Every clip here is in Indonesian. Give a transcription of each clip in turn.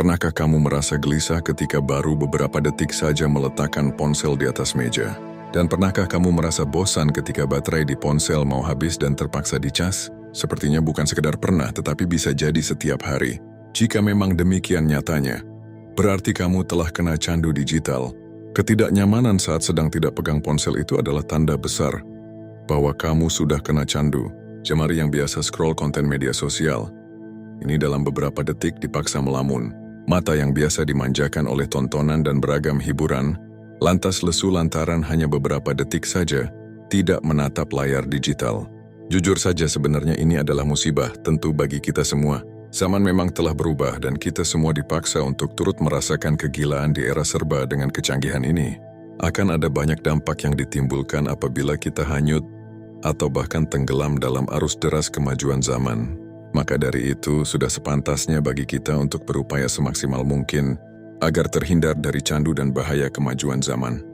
Pernahkah kamu merasa gelisah ketika baru beberapa detik saja meletakkan ponsel di atas meja? Dan pernahkah kamu merasa bosan ketika baterai di ponsel mau habis dan terpaksa dicas? Sepertinya bukan sekedar pernah, tetapi bisa jadi setiap hari. Jika memang demikian nyatanya, berarti kamu telah kena candu digital. Ketidaknyamanan saat sedang tidak pegang ponsel itu adalah tanda besar bahwa kamu sudah kena candu. Jemari yang biasa scroll konten media sosial. Ini dalam beberapa detik dipaksa melamun. Mata yang biasa dimanjakan oleh tontonan dan beragam hiburan, lantas lesu lantaran hanya beberapa detik saja tidak menatap layar digital. Jujur saja sebenarnya ini adalah musibah tentu bagi kita semua. Zaman memang telah berubah dan kita semua dipaksa untuk turut merasakan kegilaan di era serba dengan kecanggihan ini. Akan ada banyak dampak yang ditimbulkan apabila kita hanyut atau bahkan tenggelam dalam arus deras kemajuan zaman. Maka dari itu, sudah sepantasnya bagi kita untuk berupaya semaksimal mungkin agar terhindar dari candu dan bahaya kemajuan zaman,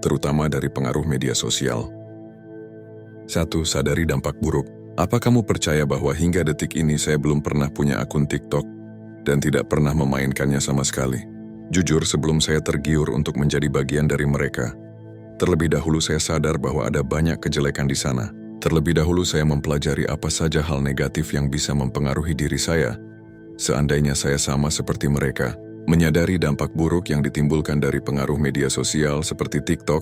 terutama dari pengaruh media sosial. 1. Sadari dampak buruk. Apa kamu percaya bahwa hingga detik ini saya belum pernah punya akun TikTok dan tidak pernah memainkannya sama sekali? Jujur, sebelum saya tergiur untuk menjadi bagian dari mereka, terlebih dahulu saya sadar bahwa ada banyak kejelekan di sana. Terlebih dahulu saya mempelajari apa saja hal negatif yang bisa mempengaruhi diri saya. Seandainya saya sama seperti mereka, menyadari dampak buruk yang ditimbulkan dari pengaruh media sosial seperti TikTok,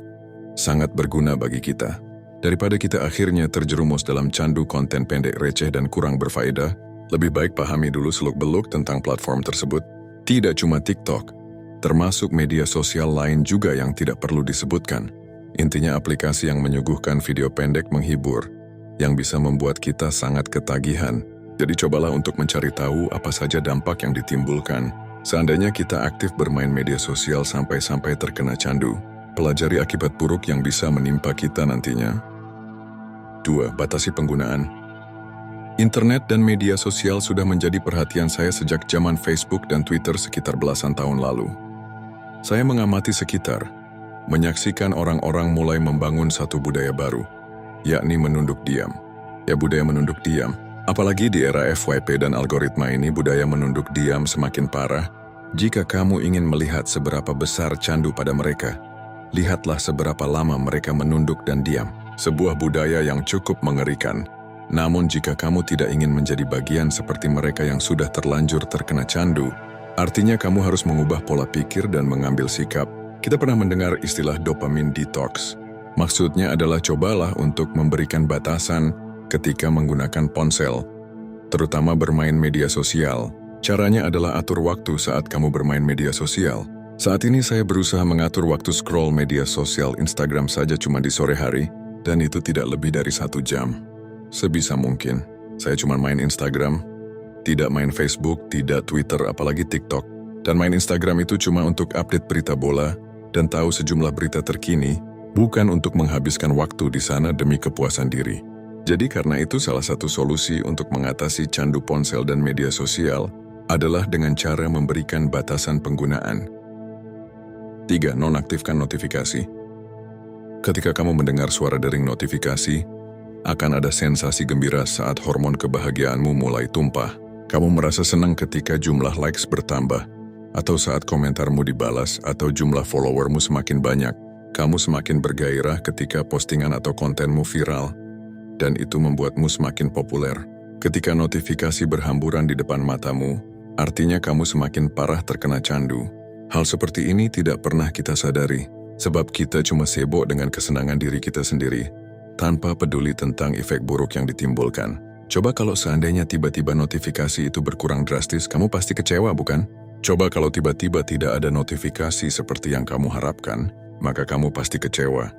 sangat berguna bagi kita. Daripada kita akhirnya terjerumus dalam candu konten pendek receh dan kurang berfaedah, lebih baik pahami dulu seluk-beluk tentang platform tersebut. Tidak cuma TikTok, termasuk media sosial lain juga yang tidak perlu disebutkan. Intinya aplikasi yang menyuguhkan video pendek menghibur, yang bisa membuat kita sangat ketagihan. Jadi cobalah untuk mencari tahu apa saja dampak yang ditimbulkan. Seandainya kita aktif bermain media sosial sampai-sampai terkena candu, pelajari akibat buruk yang bisa menimpa kita nantinya. 2. Batasi penggunaan. Internet dan media sosial sudah menjadi perhatian saya sejak zaman Facebook dan Twitter sekitar belasan tahun lalu. Saya mengamati sekitar, menyaksikan orang-orang mulai membangun satu budaya baru, yakni menunduk diam. Ya, budaya menunduk diam. Apalagi di era FYP dan algoritma ini, budaya menunduk diam semakin parah. Jika kamu ingin melihat seberapa besar candu pada mereka, lihatlah seberapa lama mereka menunduk dan diam. Sebuah budaya yang cukup mengerikan. Namun jika kamu tidak ingin menjadi bagian seperti mereka yang sudah terlanjur terkena candu, artinya kamu harus mengubah pola pikir dan mengambil sikap. Kita pernah mendengar istilah dopamine detox. Maksudnya adalah cobalah untuk memberikan batasan ketika menggunakan ponsel, terutama bermain media sosial. Caranya adalah atur waktu saat kamu bermain media sosial. Saat ini saya berusaha mengatur waktu scroll media sosial Instagram saja cuma di sore hari, dan itu tidak lebih dari 1 jam. Sebisa mungkin, saya cuma main Instagram, tidak main Facebook, tidak Twitter, apalagi TikTok. Dan main Instagram itu cuma untuk update berita bola, dan tahu sejumlah berita terkini, bukan untuk menghabiskan waktu di sana demi kepuasan diri. Jadi karena itu salah satu solusi untuk mengatasi candu ponsel dan media sosial adalah dengan cara memberikan batasan penggunaan. 3. Nonaktifkan notifikasi. Ketika kamu mendengar suara dering notifikasi, akan ada sensasi gembira saat hormon kebahagiaanmu mulai tumpah. Kamu merasa senang ketika jumlah likes bertambah, atau saat komentarmu dibalas atau jumlah followermu semakin banyak. Kamu semakin bergairah ketika postingan atau kontenmu viral, dan itu membuatmu semakin populer. Ketika notifikasi berhamburan di depan matamu, artinya kamu semakin parah terkena candu. Hal seperti ini tidak pernah kita sadari, sebab kita cuma sibuk dengan kesenangan diri kita sendiri, tanpa peduli tentang efek buruk yang ditimbulkan. Coba kalau seandainya tiba-tiba notifikasi itu berkurang drastis, kamu pasti kecewa, bukan? Coba kalau tiba-tiba tidak ada notifikasi seperti yang kamu harapkan, maka kamu pasti kecewa.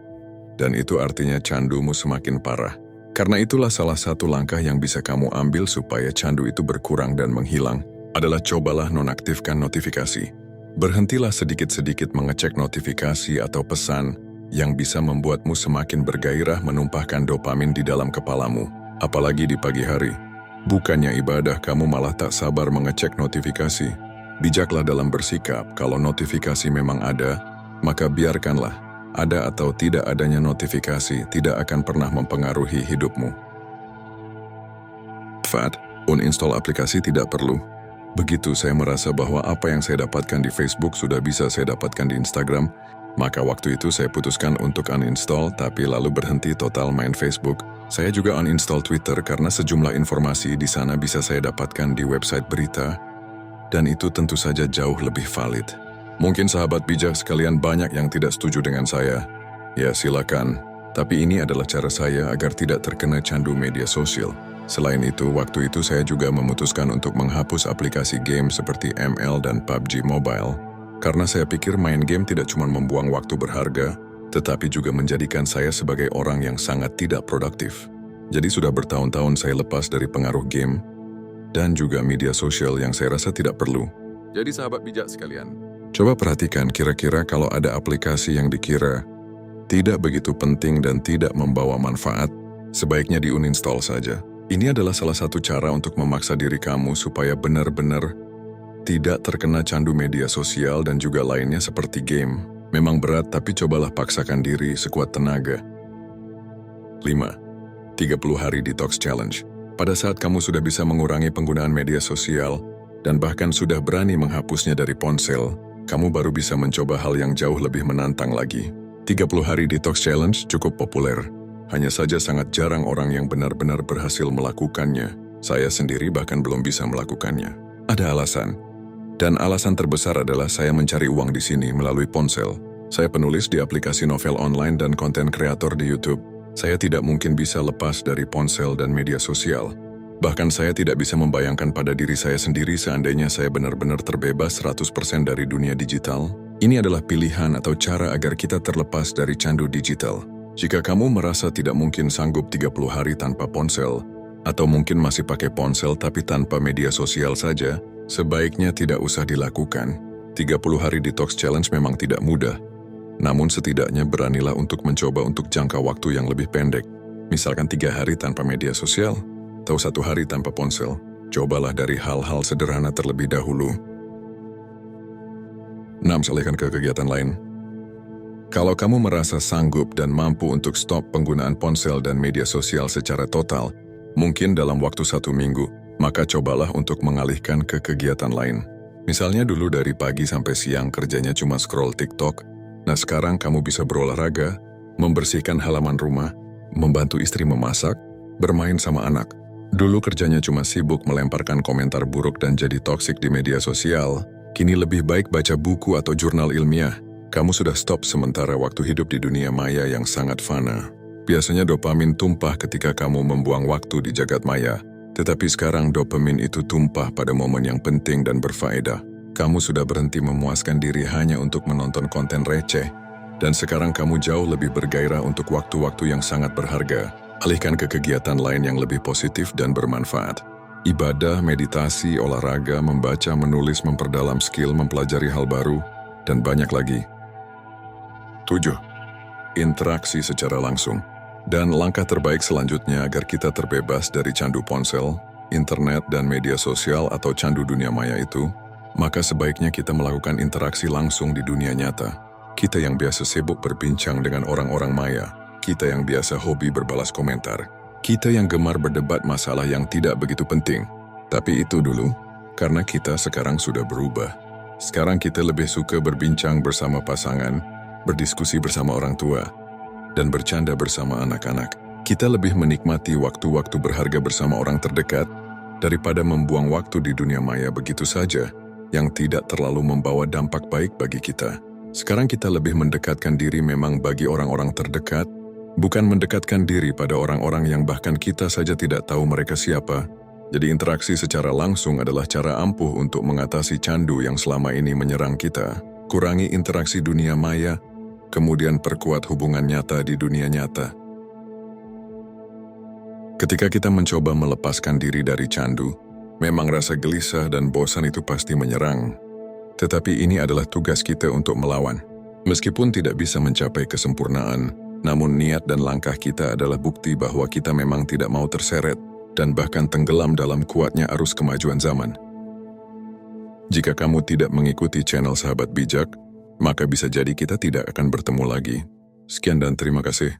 Dan itu artinya candumu semakin parah. Karena itulah salah satu langkah yang bisa kamu ambil supaya candu itu berkurang dan menghilang, adalah cobalah nonaktifkan notifikasi. Berhentilah sedikit-sedikit mengecek notifikasi atau pesan yang bisa membuatmu semakin bergairah menumpahkan dopamin di dalam kepalamu, apalagi di pagi hari. Bukannya ibadah, kamu malah tak sabar mengecek notifikasi. Bijaklah dalam bersikap. Kalau notifikasi memang ada, maka biarkanlah. Ada atau tidak adanya notifikasi tidak akan pernah mempengaruhi hidupmu. 4. Uninstall aplikasi tidak perlu. Begitu saya merasa bahwa apa yang saya dapatkan di Facebook sudah bisa saya dapatkan di Instagram, maka waktu itu saya putuskan untuk uninstall tapi lalu berhenti total main Facebook. Saya juga uninstall Twitter karena sejumlah informasi di sana bisa saya dapatkan di website berita, dan itu tentu saja jauh lebih valid. Mungkin sahabat bijak sekalian banyak yang tidak setuju dengan saya. Ya silakan, tapi ini adalah cara saya agar tidak terkena candu media sosial. Selain itu, waktu itu saya juga memutuskan untuk menghapus aplikasi game seperti ML dan PUBG Mobile, karena saya pikir main game tidak cuma membuang waktu berharga, tetapi juga menjadikan saya sebagai orang yang sangat tidak produktif. Jadi sudah bertahun-tahun saya lepas dari pengaruh game, dan juga media sosial yang saya rasa tidak perlu. Jadi sahabat bijak sekalian, coba perhatikan kira-kira kalau ada aplikasi yang dikira tidak begitu penting dan tidak membawa manfaat, sebaiknya di-uninstall saja. Ini adalah salah satu cara untuk memaksa diri kamu supaya benar-benar tidak terkena candu media sosial dan juga lainnya seperti game. Memang berat, tapi cobalah paksakan diri sekuat tenaga. 5. 30 hari detox challenge. Pada saat kamu sudah bisa mengurangi penggunaan media sosial dan bahkan sudah berani menghapusnya dari ponsel, kamu baru bisa mencoba hal yang jauh lebih menantang lagi. 30 hari detox challenge cukup populer. Hanya saja sangat jarang orang yang benar-benar berhasil melakukannya. Saya sendiri bahkan belum bisa melakukannya. Ada alasan. Dan alasan terbesar adalah saya mencari uang di sini melalui ponsel. Saya penulis di aplikasi novel online dan konten kreator di YouTube. Saya tidak mungkin bisa lepas dari ponsel dan media sosial. Bahkan saya tidak bisa membayangkan pada diri saya sendiri seandainya saya benar-benar terbebas 100% dari dunia digital. Ini adalah pilihan atau cara agar kita terlepas dari candu digital. Jika kamu merasa tidak mungkin sanggup 30 hari tanpa ponsel, atau mungkin masih pakai ponsel tapi tanpa media sosial saja, sebaiknya tidak usah dilakukan. 30 hari detox challenge memang tidak mudah, namun setidaknya beranilah untuk mencoba untuk jangka waktu yang lebih pendek. Misalkan 3 hari tanpa media sosial, atau 1 hari tanpa ponsel. Cobalah dari hal-hal sederhana terlebih dahulu. 6. Alihkan ke kegiatan lain. Kalau kamu merasa sanggup dan mampu untuk stop penggunaan ponsel dan media sosial secara total, mungkin dalam waktu 1 minggu, maka cobalah untuk mengalihkan ke kegiatan lain. Misalnya dulu dari pagi sampai siang kerjanya cuma scroll TikTok, nah sekarang kamu bisa berolahraga, membersihkan halaman rumah, membantu istri memasak, bermain sama anak. Dulu kerjanya cuma sibuk melemparkan komentar buruk dan jadi toksik di media sosial, kini lebih baik baca buku atau jurnal ilmiah. Kamu sudah stop sementara waktu hidup di dunia maya yang sangat fana. Biasanya dopamin tumpah ketika kamu membuang waktu di jagat maya. Tetapi sekarang dopamin itu tumpah pada momen yang penting dan berfaedah. Kamu sudah berhenti memuaskan diri hanya untuk menonton konten receh. Dan sekarang kamu jauh lebih bergairah untuk waktu-waktu yang sangat berharga. Alihkan ke kegiatan lain yang lebih positif dan bermanfaat. Ibadah, meditasi, olahraga, membaca, menulis, memperdalam skill, mempelajari hal baru, dan banyak lagi. 7. Interaksi secara langsung. Dan langkah terbaik selanjutnya agar kita terbebas dari candu ponsel, internet, dan media sosial atau candu dunia maya itu, maka sebaiknya kita melakukan interaksi langsung di dunia nyata. Kita yang biasa sibuk berbincang dengan orang-orang maya, kita yang biasa hobi berbalas komentar, kita yang gemar berdebat masalah yang tidak begitu penting. Tapi itu dulu, karena kita sekarang sudah berubah. Sekarang kita lebih suka berbincang bersama pasangan, berdiskusi bersama orang tua, dan bercanda bersama anak-anak. Kita lebih menikmati waktu-waktu berharga bersama orang terdekat daripada membuang waktu di dunia maya begitu saja yang tidak terlalu membawa dampak baik bagi kita. Sekarang kita lebih mendekatkan diri memang bagi orang-orang terdekat, bukan mendekatkan diri pada orang-orang yang bahkan kita saja tidak tahu mereka siapa. Jadi interaksi secara langsung adalah cara ampuh untuk mengatasi candu yang selama ini menyerang kita. Kurangi interaksi dunia maya, kemudian perkuat hubungan nyata di dunia nyata. Ketika kita mencoba melepaskan diri dari candu, memang rasa gelisah dan bosan itu pasti menyerang. Tetapi ini adalah tugas kita untuk melawan. Meskipun tidak bisa mencapai kesempurnaan, namun niat dan langkah kita adalah bukti bahwa kita memang tidak mau terseret dan bahkan tenggelam dalam kuatnya arus kemajuan zaman. Jika kamu tidak mengikuti channel Sahabat Bijak, maka bisa jadi kita tidak akan bertemu lagi. Sekian dan terima kasih.